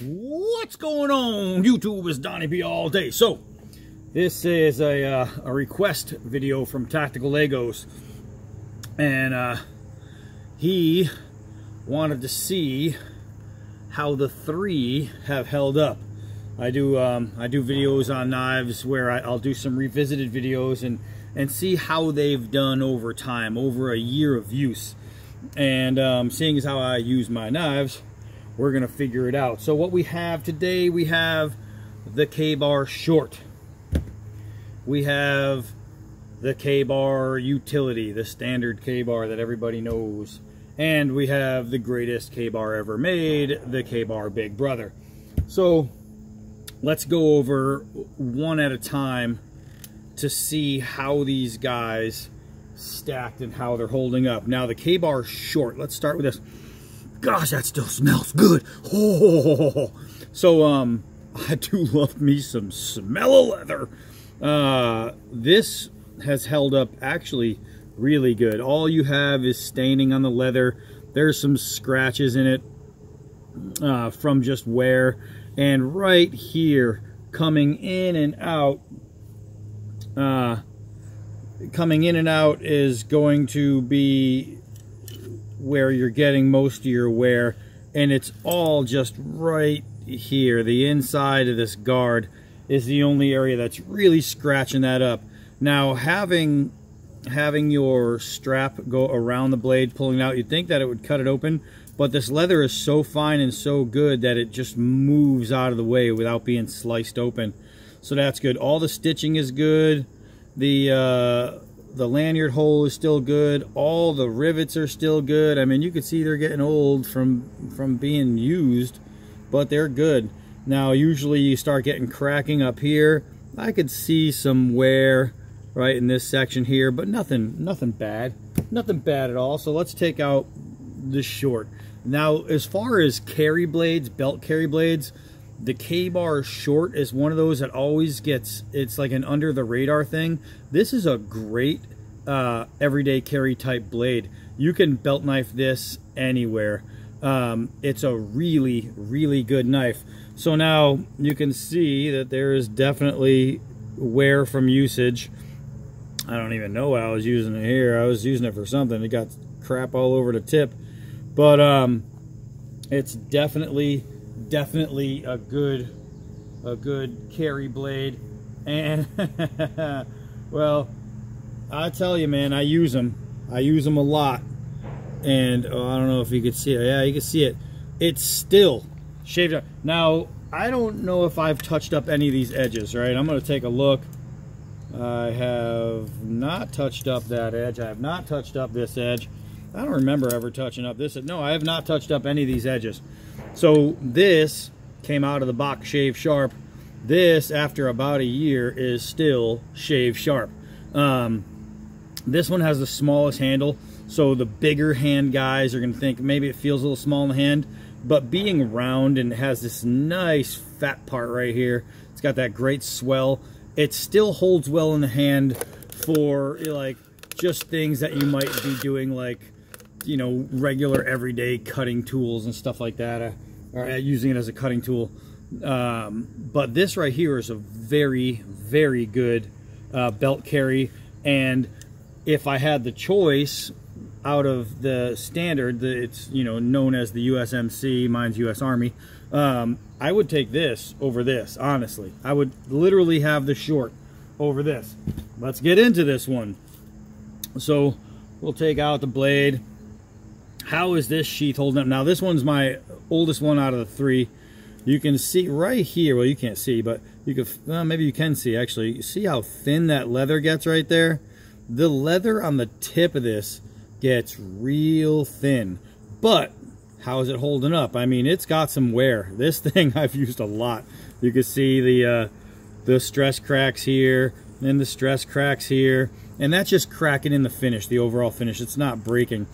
What's going on, YouTube? It's Donnie B all day. So this is a request video from Tactical Legos, and he wanted to see how the 3 have held up. I do videos on knives where I'll do some revisited videos and see how they've done over time, over a year of use. And seeing as how I use my knives, we're gonna figure it out. So what we have today, we have the K-Bar Short. We have the K-Bar Utility, the standard K-Bar that everybody knows. And we have the greatest K-Bar ever made, the K-Bar Big Brother. So let's go over one at a time to see how these guys stacked and how they're holding up. Now the K-Bar Short, let's start with this. Gosh, that still smells good. Oh, so I do love me some smell of leather. This has held up actually really good. All you have is staining on the leather. There's some scratches in it from just wear, and right here coming in and out is going to be where you're getting most of your wear, and it's all just right here. The inside of this guard is the only area that's really scratching that up. Now having your strap go around the blade pulling out, you'd think that it would cut it open, but this leather is so fine and so good that it just moves out of the way without being sliced open. So that's good. All the stitching is good. The lanyard hole is still good. All the rivets are still good. I mean, you can see they're getting old from being used, but they're good. Now, usually you start getting cracking up here. I could see some wear right in this section here, but nothing bad. Nothing bad at all. So let's take out the Short. Now, as far as carry blades, belt carry blades, the K-Bar Short is one of those that always gets, it's like an under the radar thing. This is a great everyday carry type blade. You can belt knife this anywhere. It's a really, really good knife. So now you can see that there is definitely wear from usage. I don't even know why I was using it here. I was using it for something. It got crap all over the tip. But it's definitely a good carry blade. And well, I tell you, man, I use them a lot. And I don't know if you could see it. Yeah, you can see it. It's still shaved up. Now, I don't know if I've touched up any of these edges, right? I'm going to take a look. I have not touched up that edge. I have not touched up this edge. I don't remember ever touching up this. No, I have not touched up any of these edges. So this came out of the box shave sharp. This, after about a year, is still shave sharp. This one has the smallest handle, so the bigger hand guys are going to think maybe it feels a little small in the hand, but being round and has this nice fat part right here, it's got that great swell. It still holds well in the hand for like just things that you might be doing, like, you know, regular everyday cutting tools and stuff like that, or using it as a cutting tool. But this right here is a very, very good belt carry. And if I had the choice out of the standard, it's, you know, known as the USMC, mine's US Army, I would take this over this, honestly. I would literally have the Short over this. Let's get into this one. So we'll take out the blade. How is this sheath holding up? Now, this one's my oldest one out of the 3. You can see right here, well, you can't see, but you can, well, maybe you can see actually. You see how thin that leather gets right there? The leather on the tip of this gets real thin, but how is it holding up? I mean, it's got some wear. This thing I've used a lot. You can see the stress cracks here and the stress cracks here, and that's just cracking in the finish, the overall finish. It's not breaking.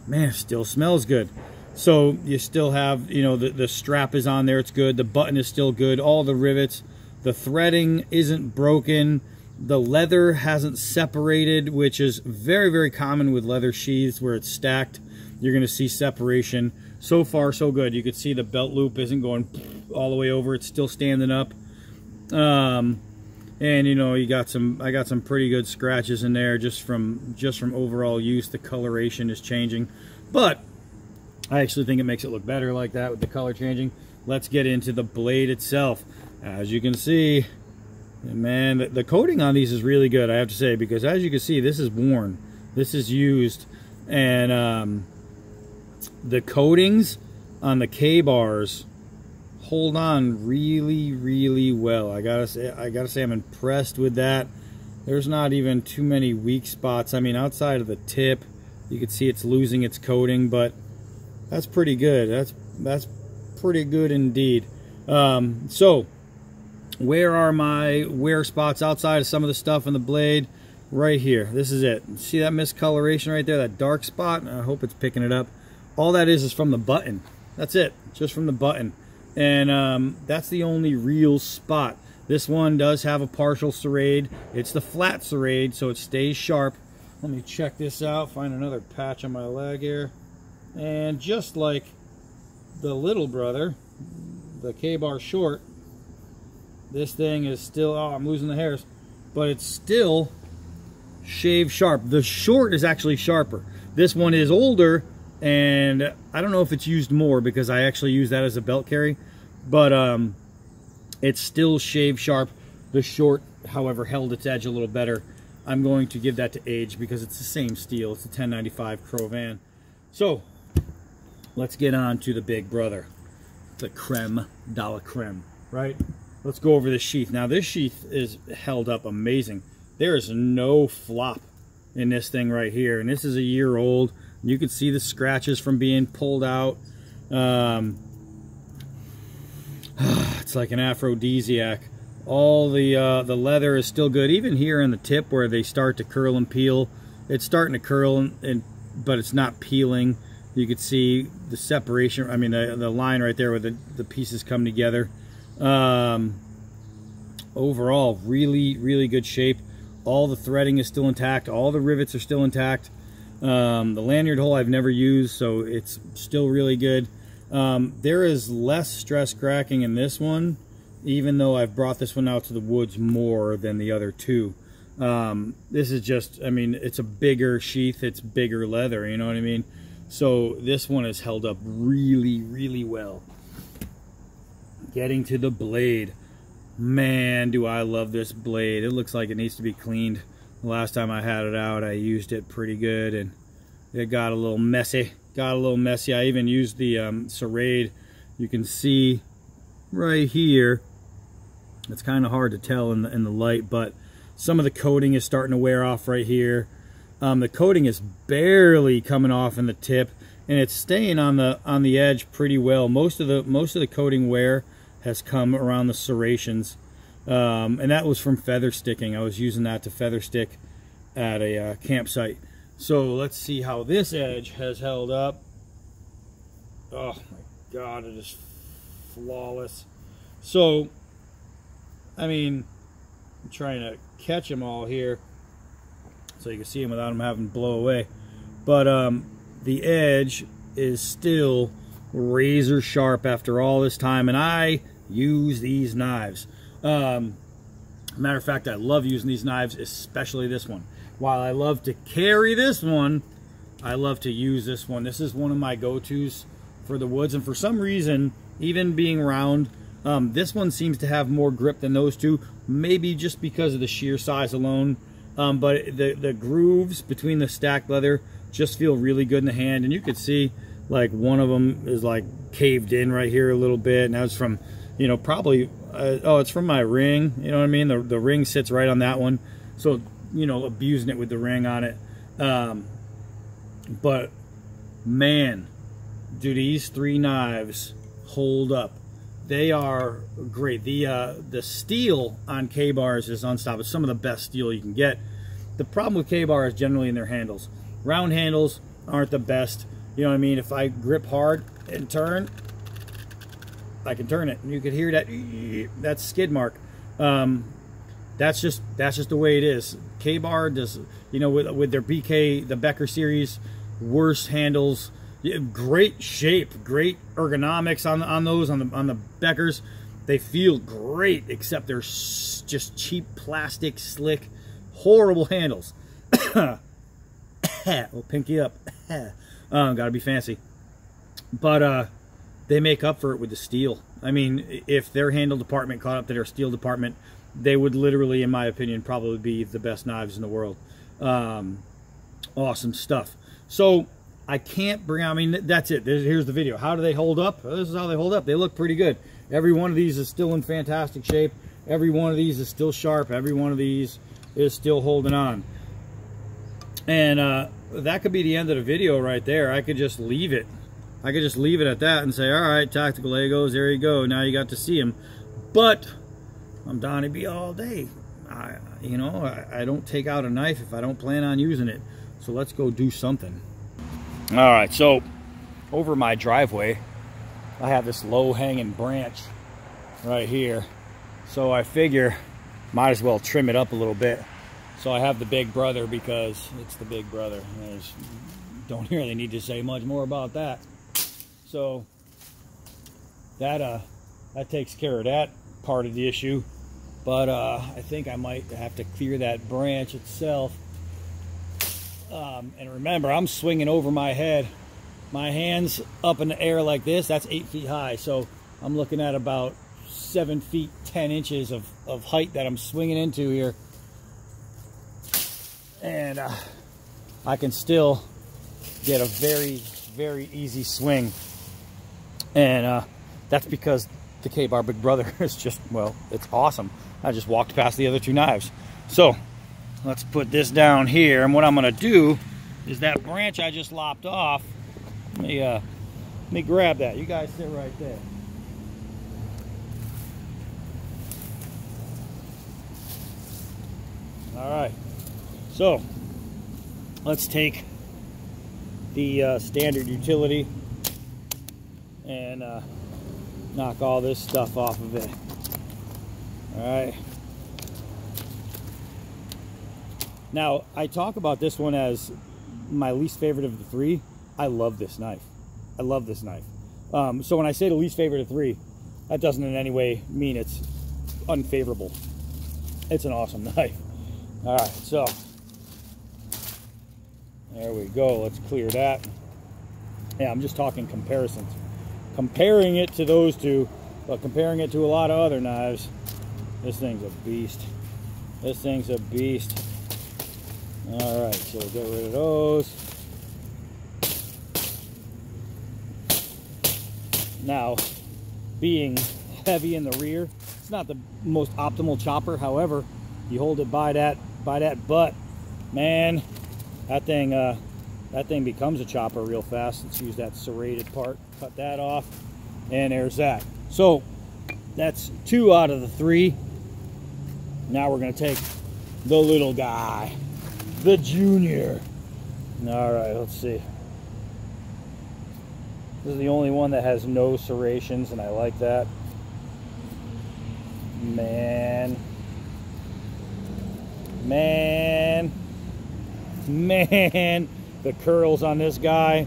Man, it still smells good. So you still have, you know, the strap is on there, it's good. The button is still good. All the rivets, the threading isn't broken. The leather hasn't separated, which is very, very common with leather sheaths where it's stacked. You're going to see separation. So far, so good. You can see the belt loop isn't going all the way over. It's still standing up. And you know, I got some pretty good scratches in there just from overall use. The coloration is changing, but I actually think it makes it look better like that with the color changing. Let's get into the blade itself. As you can see, man, the coating on these is really good, I have to say, because as you can see, this is worn, this is used, and the coatings on the K-bars hold on really well. I gotta say I'm impressed with that. There's not even too many weak spots. I mean, outside of the tip, you can see it's losing its coating, but that's pretty good. That's pretty good indeed. So where are my wear spots outside of some of the stuff on the blade? Right here. This is it. See that miscoloration right there, that dark spot? I hope it's picking it up. All that is from the button. That's it, just from the button. And that's the only real spot. This one does have a partial serrade. It's the flat serrade, so it stays sharp. Let me check this out, find another patch on my leg here. And just like the little brother, the K-bar short, this thing is still, oh, I'm losing the hairs, but it's still shave sharp. The short is actually sharper. This one is older, and I don't know if it's used more because I actually use that as a belt carry, but it's still shave sharp. The short, however, held its edge a little better. I'm going to give that to age because it's the same steel. It's a 1095 Crovan. So let's get on to the big brother, the creme de la creme, right? Let's go over this sheath. Now this sheath is held up amazing. There is no flop in this thing right here, and this is a year old. You can see the scratches from being pulled out. It's like an aphrodisiac. All the leather is still good. Even here in the tip where they start to curl and peel, it's starting to curl, but it's not peeling. You can see the separation. I mean, the line right there where the pieces come together. Overall, really good shape. All the threading is still intact. All the rivets are still intact. The lanyard hole I've never used, so it's still really good. There is less stress cracking in this one, even though I've brought this one out to the woods more than the other two. This is just, I mean, it's a bigger sheath, it's bigger leather, you know what I mean? So this one is held up really well. Getting to the blade. Man, do I love this blade. It looks like it needs to be cleaned. The last time I had it out, I used it pretty good, and it got a little messy. I even used the serrade. You can see right here, it's kind of hard to tell in the light, but some of the coating is starting to wear off right here. The coating is barely coming off in the tip, and it's staying on the edge pretty well. Most of the coating wear has come around the serrations, and that was from feather sticking. I was using that to feather stick at a campsite. So let's see how this edge has held up. Oh my God, it is flawless. So, I mean, I'm trying to catch them all here so you can see them without them having to blow away. But the edge is still razor sharp after all this time, and I use these knives. Matter of fact, I love using these knives, especially this one. While I love to carry this one, I love to use this one. This is one of my go-tos for the woods, and for some reason, even being round, this one seems to have more grip than those two, maybe just because of the sheer size alone. But the grooves between the stacked leather just feel really good in the hand, and you could see like one of them is like caved in right here a little bit, and that's from, you know, probably oh, it's from my ring, you know what I mean? The ring sits right on that one, so, you know, abusing it with the ring on it. But man, do these three knives hold up. They are great. The steel on K-bars is unstoppable. It's some of the best steel you can get. The problem with K-bar is generally in their handles. Round handles aren't the best. You know what I mean? If I grip hard and turn, I can turn it. And you can hear that skid mark. That's just the way it is. K-bar does, you know, with their BK, the Becker series, worse handles. Yeah, great shape, great ergonomics on those, on the Beckers. They feel great, except they're just cheap plastic, slick, horrible handles. Oh, pinky up. Gotta be fancy. But they make up for it with the steel. I mean, if their handle department caught up to their steel department, they would literally, in my opinion, probably be the best knives in the world. Awesome stuff. So I can't bring, I mean, that's it. Here's the video. How do they hold up? This is how they hold up. They look pretty good. Every one of these is still in fantastic shape. Every one of these is still sharp. Every one of these is still holding on. And that could be the end of the video right there. I could just leave it. I could just leave it at that and say, all right, Tactical Legos, there you go. Now you got to see them. But I'm Donnie B all day. You know, I don't take out a knife if I don't plan on using it. So let's go do something. All right, so over my driveway, I have this low-hanging branch right here. So I figure might as well trim it up a little bit. So I have the big brother because it's the big brother. I don't really need to say much more about that. So that takes care of that part of the issue. But I think I might have to clear that branch itself. And remember, I'm swinging over my head. My hands up in the air like this, that's 8 feet high. So I'm looking at about 7 feet 10 inches of height that I'm swinging into here. And I can still get a very, very easy swing. And that's because the K-Bar Big Brother is just, well, it's awesome. I just walked past the other two knives. So let's put this down here. And what I'm gonna do is that branch I just lopped off, let me grab that. You guys sit right there. All right, so let's take the standard utility and knock all this stuff off of it. All right. Now, I talk about this one as my least favorite of the three. I love this knife. I love this knife. So when I say the least favorite of three, that doesn't in any way mean it's unfavorable. It's an awesome knife. All right, so there we go. Let's clear that. Yeah, I'm just talking comparisons. Comparing it to those two, but comparing it to a lot of other knives, this thing's a beast. This thing's a beast. All right, so get rid of those. Now, being heavy in the rear, it's not the most optimal chopper. However, you hold it by that butt, man, that thing becomes a chopper real fast. Let's use that serrated part, cut that off, and there's that. So that's 2 out of the 3. Now we're gonna take the little guy, the Junior. All right, let's see. This is the only one that has no serrations, and I like that. Man, the curls on this guy.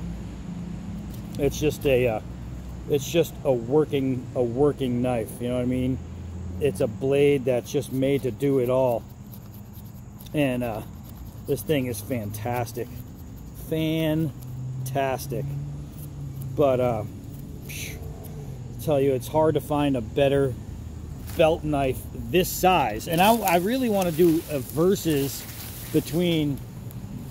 It's just a working knife. You know what I mean? It's a blade that's just made to do it all. And this thing is fantastic. Fantastic. But I tell you, it's hard to find a better belt knife this size. And I really want to do a versus between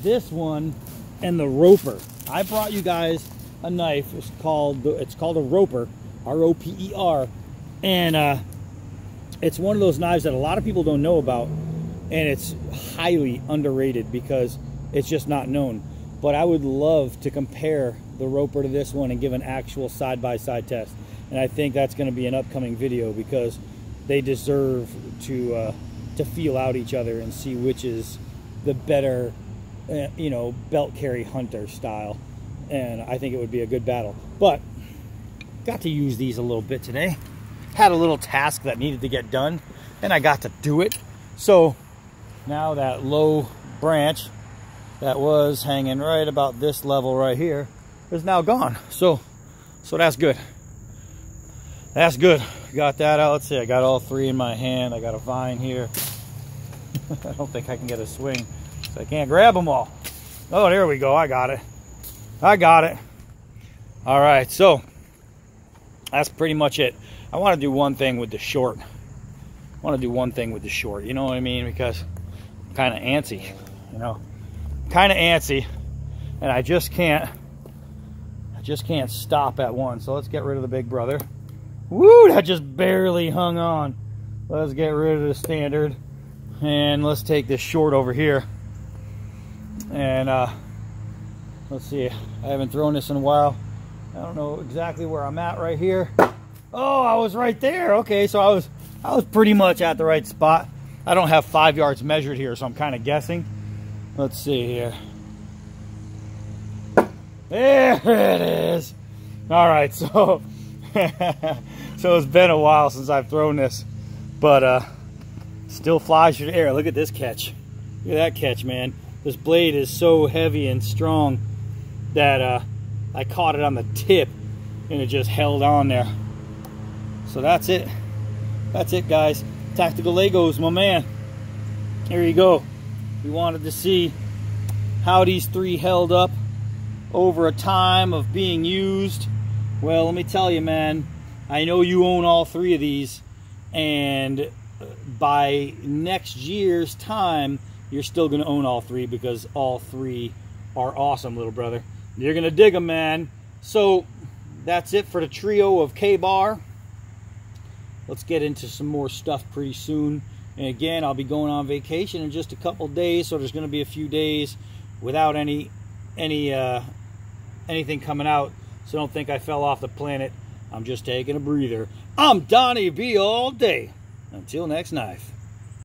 this one and the Roper. I brought you guys a knife. It's called a Roper, R-O-P-E-R, and it's one of those knives that a lot of people don't know about, and it's highly underrated because it's just not known. But I would love to compare the Roper to this one and give an actual side-by-side test. And I think that's going to be an upcoming video because they deserve to feel out each other and see which is the better, you know, belt carry hunter style. And I think it would be a good battle. But got to use these a little bit today. Had a little task that needed to get done, and I got to do it. So now that low branch that was hanging right about this level right here is now gone. So that's good. That's good. Got that out. Let's see, I got all 3 in my hand. I got a vine here. I don't think I can get a swing, so I can't grab them all. Oh, there we go. I got it. I got it. All right, so that's pretty much it. I want to do one thing with the short. You know what I mean? Because I'm kind of antsy, you know, kind of antsy, and I just can't stop at one. So let's get rid of the big brother. Woo, that just barely hung on. Let's get rid of the standard, and let's take this short over here. And let's see, I haven't thrown this in a while. I don't know exactly where I'm at right here. Oh, I was right there. Okay, so I was pretty much at the right spot. I don't have 5 yards measured here, so I'm kind of guessing. Let's see here. There it is. All right, so so it's been a while since I've thrown this, but still flies through the air. Look at this catch. Look at that catch, man. This blade is so heavy and strong that I caught it on the tip and it just held on there. So that's it. That's it, guys. Tactical Legos, my man. Here you go. We wanted to see how these 3 held up over a time of being used. Well, let me tell you, man, I know you own all 3 of these, and by next year's time, you're still going to own all 3 because all 3 are awesome, little brother. You're going to dig them, man. So that's it for the trio of K-Bar. Let's get into some more stuff pretty soon. And again, I'll be going on vacation in just a couple days, so there's going to be a few days without anything coming out. So don't think I fell off the planet. I'm just taking a breather. I'm Donnie B all day. Until next knife.